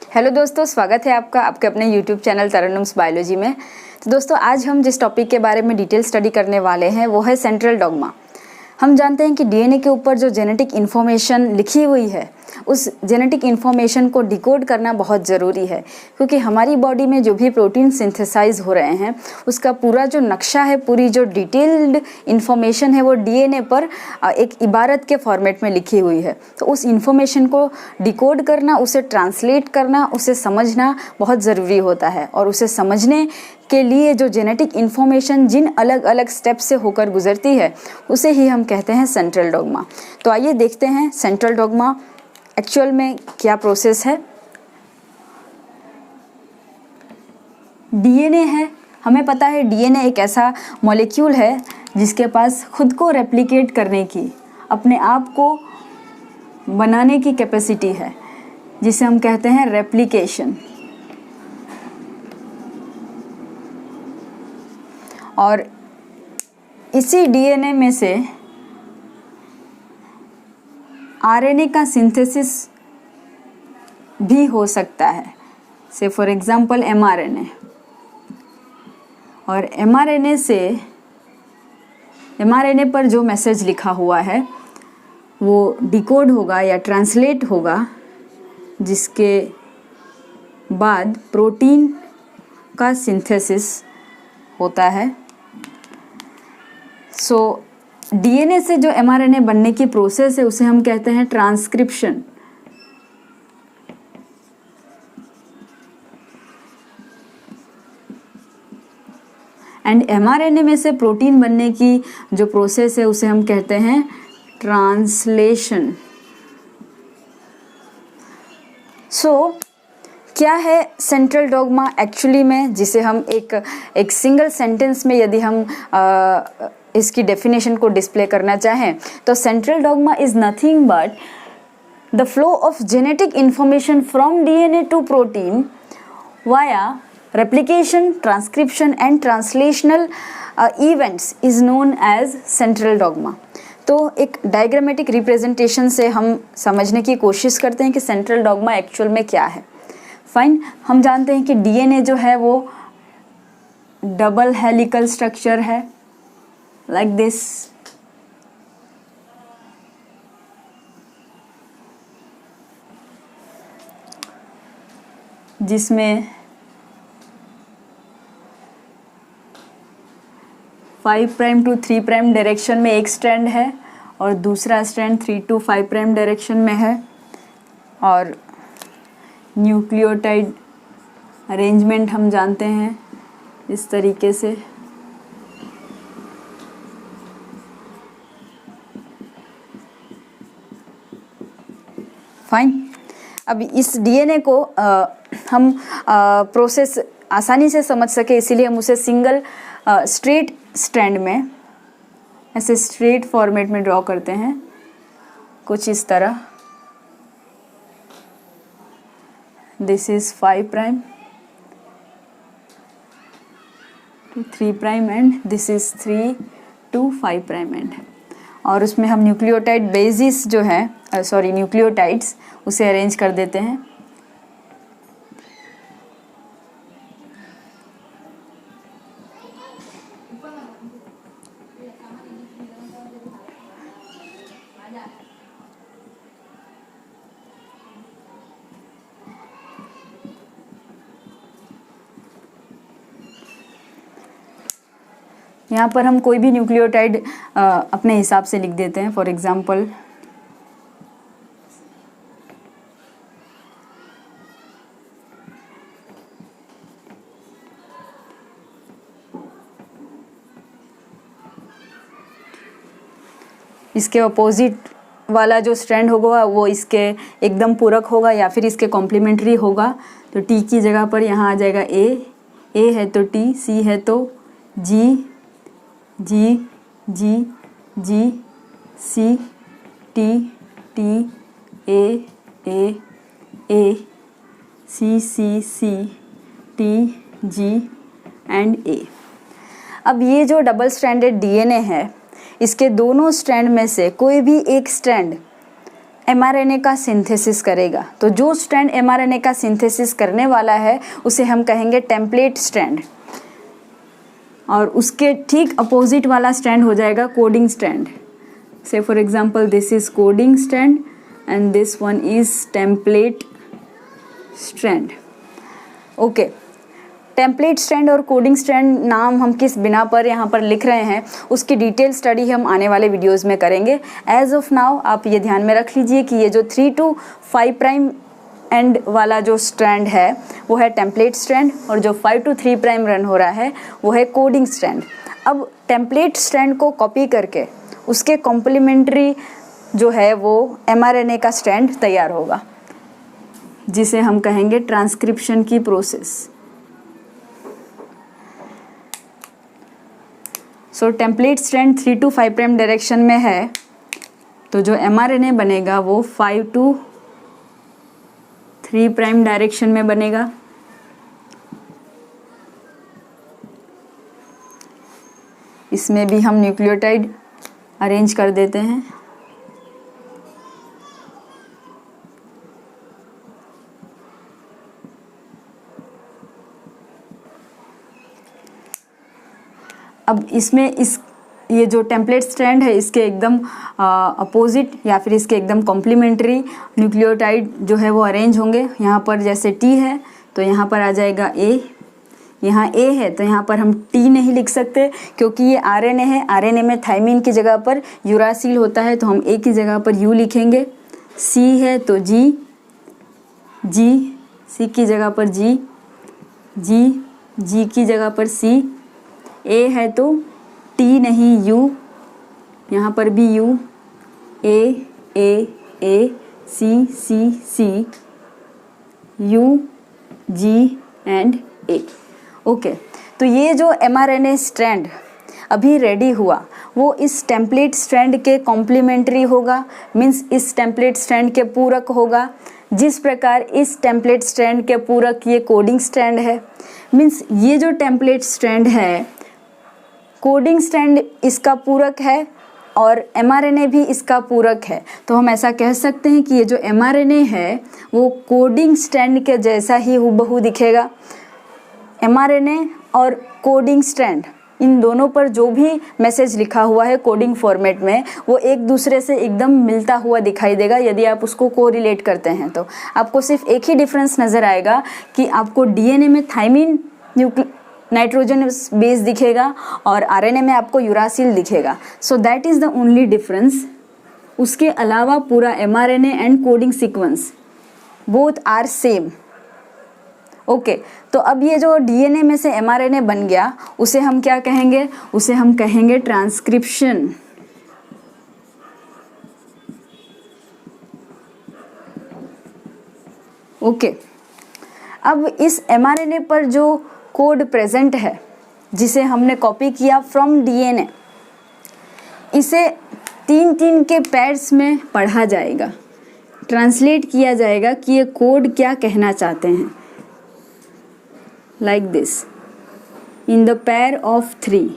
Hello दोस्तों, स्वागत है आपका आपके अपने यूट्यूब चैनल तरन्नुम्स बायोलॉजी में। तो दोस्तों, आज हम जिस टॉपिक के बारे में डिटेल स्टडी करने वाले हैं वो है सेंट्रल डॉग्मा। हम जानते हैं कि डीएनए के ऊपर जो जेनेटिक इन्फॉर्मेशन लिखी हुई है उस जेनेटिक इन्फॉर्मेशन को डिकोड करना बहुत ज़रूरी है, क्योंकि हमारी बॉडी में जो भी प्रोटीन सिंथेसाइज हो रहे हैं उसका पूरा जो नक्शा है, पूरी जो डिटेल्ड इन्फॉर्मेशन है वो डीएनए पर एक इबारत के फॉर्मेट में लिखी हुई है। तो उस इन्फॉर्मेशन को डिकोड करना, उसे ट्रांसलेट करना, उसे समझना बहुत ज़रूरी होता है। और उसे समझने के लिए जो जेनेटिक इन्फॉर्मेशन जिन अलग अलग स्टेप से होकर गुजरती है उसे ही हम कहते हैं सेंट्रल डॉग्मा। तो आइए देखते हैं सेंट्रल डॉग्मा एक्चुअल में क्या प्रोसेस है। डीएनए है, हमें पता है डीएनए एक ऐसा मॉलिक्यूल है जिसके पास खुद को रेप्लिकेट करने की, अपने आप को बनाने की कैपेसिटी है, जिसे हम कहते हैं रेप्लिकेशन। और इसी डीएनए में से आरएनए का सिंथेसिस भी हो सकता है, से फॉर एग्जांपल एमआरएनए। और एमआरएनए पर जो मैसेज लिखा हुआ है वो डिकोड होगा या ट्रांसलेट होगा, जिसके बाद प्रोटीन का सिंथेसिस होता है। सो डीएनए से जो एमआरएनए बनने की प्रोसेस है उसे हम कहते हैं ट्रांसक्रिप्शन। एंड एमआरएनए में से प्रोटीन बनने की जो प्रोसेस है उसे हम कहते हैं ट्रांसलेशन। सो क्या है सेंट्रल डॉग्मा एक्चुअली में, जिसे हम एक सिंगल सेंटेंस में यदि हम इसकी डेफिनेशन को डिस्प्ले करना चाहें तो central dogma is nothing but the flow of genetic information from DNA to protein via replication, transcription and translational events is known as central dogma। तो एक डायग्रामेटिक रिप्रेजेंटेशन से हम समझने की कोशिश करते हैं कि सेंट्रल डॉग्मा एक्चुअल में क्या है। फाइन, हम जानते हैं कि डीएनए जो है वो डबल हेलिकल स्ट्रक्चर है, लाइक दिस। जिसमें 5 प्राइम टू 3 प्राइम डायरेक्शन में एक स्ट्रैंड है और दूसरा स्ट्रैंड 3 टू 5 प्राइम डायरेक्शन में है। और न्यूक्लियोटाइड अरेंजमेंट हम जानते हैं इस तरीके से। फाइन, अब इस डीएनए को हम प्रोसेस आसानी से समझ सके इसीलिए हम उसे सिंगल स्ट्रेट स्ट्रैंड में ऐसे स्ट्रेट फॉर्मेट में ड्रॉ करते हैं, कुछ इस तरह। This is 5 prime to 3 prime and this is 3 to 5 prime end. और उसमें हम न्यूक्लियोटाइड बेसिस जो है न्यूक्लियोटाइड्स उसे अरेंज कर देते हैं। यहाँ पर हम कोई भी न्यूक्लियोटाइड अपने हिसाब से लिख देते हैं। फॉर एग्जांपल इसके अपोजिट वाला जो स्ट्रैंड होगा वो इसके एकदम पूरक होगा या फिर इसके कॉम्प्लीमेंट्री होगा। तो टी की जगह पर यहाँ आ जाएगा ए है तो टी, सी है तो G, G G G, C T T, A C C C, T G and A. अब ये जो डबल स्ट्रैंडेड डीएनए है इसके दोनों स्ट्रैंड में से कोई भी एक स्ट्रैंड mRNA का सिंथेसिस करेगा। तो जो स्ट्रैंड mRNA का सिंथेसिस करने वाला है उसे हम कहेंगे टेम्पलेट स्ट्रैंड, और उसके ठीक अपोजिट वाला स्ट्रैंड हो जाएगा कोडिंग स्ट्रैंड। से for example this is coding strand and this one is template strand. Okay, template strand और कोडिंग स्ट्रैंड नाम हम किस बिना पर यहाँ पर लिख रहे हैं उसकी डिटेल स्टडी हम आने वाले वीडियोस में करेंगे। एज ऑफ नाउ आप ये ध्यान में रख लीजिए कि ये जो 3 to 5 प्राइम एंड वाला जो स्ट्रैंड है वो है टेम्पलेट स्ट्रैंड, और जो 5 to 3 प्राइम रन हो रहा है वो है कोडिंग स्ट्रैंड। अब टेम्पलेट स्ट्रैंड को कॉपी करके उसके कॉम्प्लीमेंट्री जो है वो mRNA का स्ट्रैंड तैयार होगा, जिसे हम कहेंगे ट्रांसक्रिप्शन की process. So template strand 3 to 5 prime direction में है, तो जो mRNA बनेगा वो 5 to 3 प्राइम डायरेक्शन में बनेगा। इसमें भी हम न्यूक्लियोटाइड अरेंज कर देते हैं। अब इसमें ये जो टेम्पलेट स्ट्रैंड है इसके एकदम अपोजिट या फिर इसके एकदम कॉम्प्लीमेंट्री न्यूक्लियोटाइड जो है वो अरेंज होंगे। यहाँ पर जैसे T है तो यहाँ पर आ जाएगा A, यहाँ A है तो यहाँ पर हम T नहीं लिख सकते क्योंकि ये RNA है। RNA में थाइमिन की जगह पर यूरासिल होता है तो हम A की जगह पर U लिखेंगे। C है तो G C की जगह पर G की जगह पर C। A है तो T नहीं U, यहाँ पर भी U, A C U G and A। Okay, तो ये जो mRNA स्ट्रैंड अभी रेडी हुआ वो इस टेम्पलेट स्ट्रैंड के कॉम्प्लीमेंट्री होगा, मीन्स इस टेम्पलेट स्ट्रैंड के पूरक होगा। जिस प्रकार इस टेम्पलेट स्ट्रैंड के पूरक ये कोडिंग स्ट्रैंड है, मीन्स ये जो टेम्पलेट स्ट्रैंड है कोडिंग स्ट्रैंड इसका पूरक है और mRNA भी इसका पूरक है। तो हम ऐसा कह सकते हैं कि ये जो mRNA है वो कोडिंग स्ट्रैंड के जैसा ही हूबहू दिखेगा। mRNA और कोडिंग स्ट्रैंड इन दोनों पर जो भी मैसेज लिखा हुआ है कोडिंग फॉर्मेट में वो एक दूसरे से एकदम मिलता हुआ दिखाई देगा। यदि आप उसको कोरिलेट करते हैं तो आपको सिर्फ एक ही डिफरेंस नज़र आएगा कि आपको DNA में थाइमिन नाइट्रोजन बेस दिखेगा और RNA में आपको यूरासिल दिखेगा। So that is the only difference. उसके अलावा पूरा mRNA and coding sequence both are same. Okay, तो अब ये जो DNA में से mRNA बन गया उसे हम क्या कहेंगे? उसे हम कहेंगे ट्रांसक्रिप्शन। ओके, अब इस mRNA पर जो कोड प्रेजेंट है जिसे हमने कॉपी किया फ्रॉम DNA, इसे 3 के पैर्स में पढ़ा जाएगा, ट्रांसलेट किया जाएगा कि ये कोड क्या कहना चाहते हैं। Like this in the pair of 3,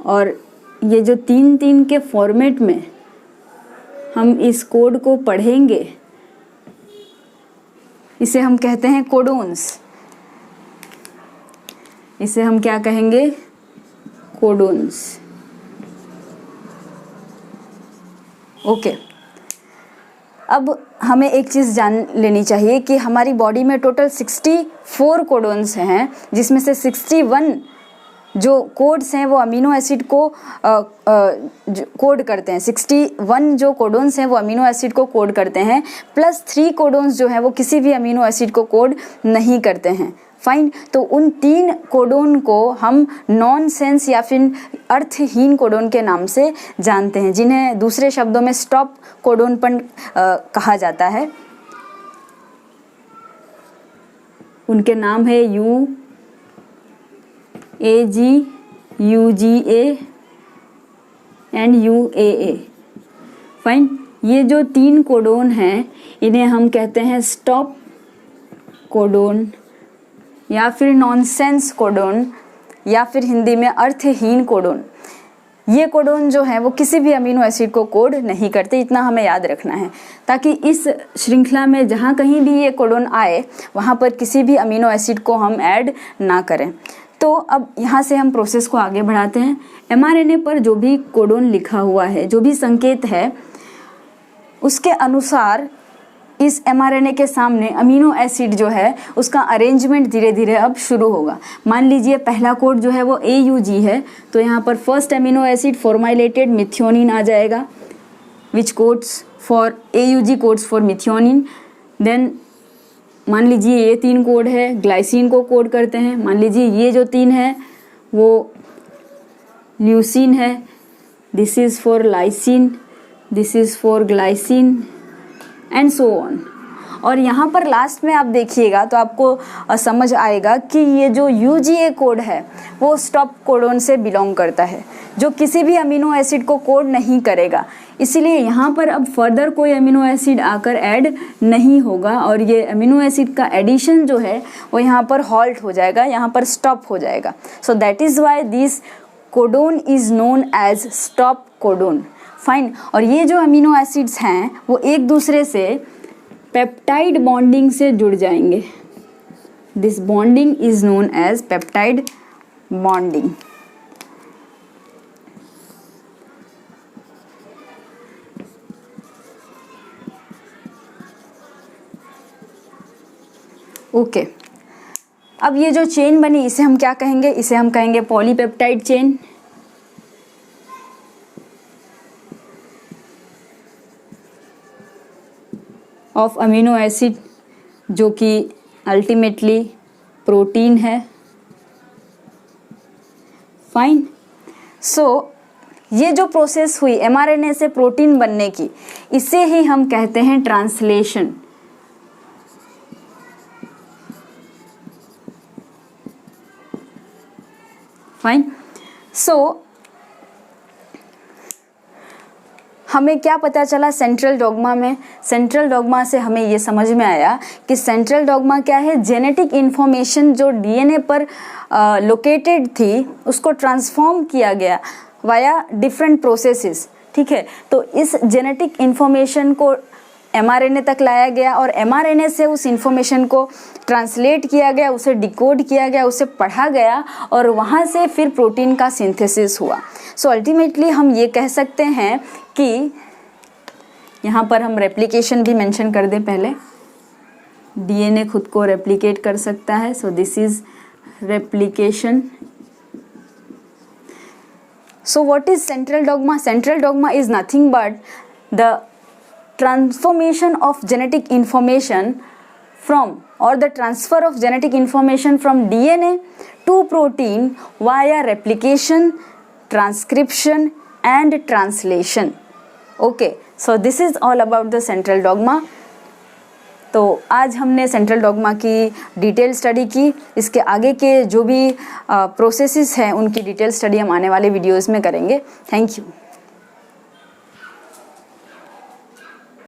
और ये जो 3 के फॉर्मेट में हम इस कोड को पढ़ेंगे इसे हम कहते हैं कोडोन्स। इसे हम क्या कहेंगे? कोडोन्स। ओके, अब हमें एक चीज़ जान लेनी चाहिए कि हमारी बॉडी में टोटल 64 कोडोन्स हैं, जिसमें से 61 जो कोड्स हैं वो अमीनो एसिड को कोड करते हैं। 61 जो कोडोन्स हैं वो अमीनो एसिड को कोड करते हैं, प्लस 3 कोडोन्स जो हैं वो किसी भी अमीनो एसिड को कोड नहीं करते हैं। फाइन, तो उन 3 कोडोन को हम नॉनसेंस या फिर अर्थहीन कोडोन के नाम से जानते हैं, जिन्हें दूसरे शब्दों में स्टॉप कोडोन पर कहा जाता है। उनके नाम है UAG, UGA and UAA। Fine, ये जो 3 कोडोन हैं इन्हें हम कहते हैं स्टॉप कोडोन या फिर नॉनसेंस कोडोन या फिर हिंदी में अर्थहीन कोडोन। ये कोडोन जो है वो किसी भी अमीनो एसिड को कोड नहीं करते, इतना हमें याद रखना है, ताकि इस श्रृंखला में जहाँ कहीं भी ये कोडोन आए वहाँ पर किसी भी अमीनो एसिड को हम ऐड ना करें। तो अब यहाँ से हम प्रोसेस को आगे बढ़ाते हैं। mRNA पर जो भी कोडोन लिखा हुआ है, जो भी संकेत है, उसके अनुसार इस mRNA के सामने अमीनो एसिड जो है उसका अरेंजमेंट धीरे धीरे अब शुरू होगा। मान लीजिए पहला कोड जो है वो AUG है, तो यहाँ पर first amino acid formylated methionine आ जाएगा, which codes for AUG codes for methionine. Then मान लीजिए ये 3 कोड है, ग्लाइसिन को कोड करते हैं। मान लीजिए ये जो 3 है वो ल्यूसिन है, this is for lysine, this is for glycine and so on. और यहाँ पर लास्ट में आप देखिएगा तो आपको समझ आएगा कि ये जो UGA कोड है वो स्टॉप कोडोन से बिलोंग करता है, जो किसी भी अमीनो एसिड को कोड नहीं करेगा। इसीलिए यहाँ पर अब फर्दर कोई अमीनो एसिड आकर ऐड नहीं होगा और ये अमीनो एसिड का एडिशन जो है वो यहाँ पर हॉल्ट हो जाएगा, यहाँ पर स्टॉप हो जाएगा। So that is why this codon is known as stop codon. Fine. और ये जो अमीनो एसिड्स हैं वो एक दूसरे से पेप्टाइड बॉन्डिंग से जुड़ जाएंगे। This bonding is known as peptide bonding. Okay, अब ये जो चेन बनी इसे हम क्या कहेंगे? इसे हम कहेंगे polypeptide chain. Of amino acid, जो कि अल्टीमेटली प्रोटीन है। फाइन। सो ये जो प्रोसेस हुई mRNA से प्रोटीन बनने की, इसे ही हम कहते हैं ट्रांसलेशन। फाइन। सो हमें क्या पता चला सेंट्रल डॉग्मा में? सेंट्रल डॉग्मा से हमें ये समझ में आया कि सेंट्रल डॉग्मा क्या है? जेनेटिक इन्फॉर्मेशन जो डीएनए पर लोकेटेड थी उसको ट्रांसफॉर्म किया गया वाया डिफरेंट प्रोसेसेस। ठीक है, तो इस जेनेटिक इन्फॉर्मेशन को mRNA तक लाया गया और mRNA से उस इंफॉर्मेशन को ट्रांसलेट किया गया, उसे डिकोड किया गया, उसे पढ़ा गया और वहाँ से फिर प्रोटीन का सिंथेसिस हुआ। सो अल्टीमेटली हम ये कह सकते हैं कि यहाँ पर हम रेप्लिकेशन भी मेंशन कर दें पहले। डीएनए खुद को रेप्लिकेट कर सकता है, so this is replication. So what is central dogma? Central dogma is nothing but the transformation of genetic information from, or the transfer of genetic information from DNA to protein via replication, transcription and translation. Okay, so this is all about the central dogma. तो आज हमने central dogma की detail study की। इसके आगे के जो भी प्रोसेसेस हैं उनकी डिटेल स्टडी हम आने वाले वीडियोस में करेंगे। Thank you.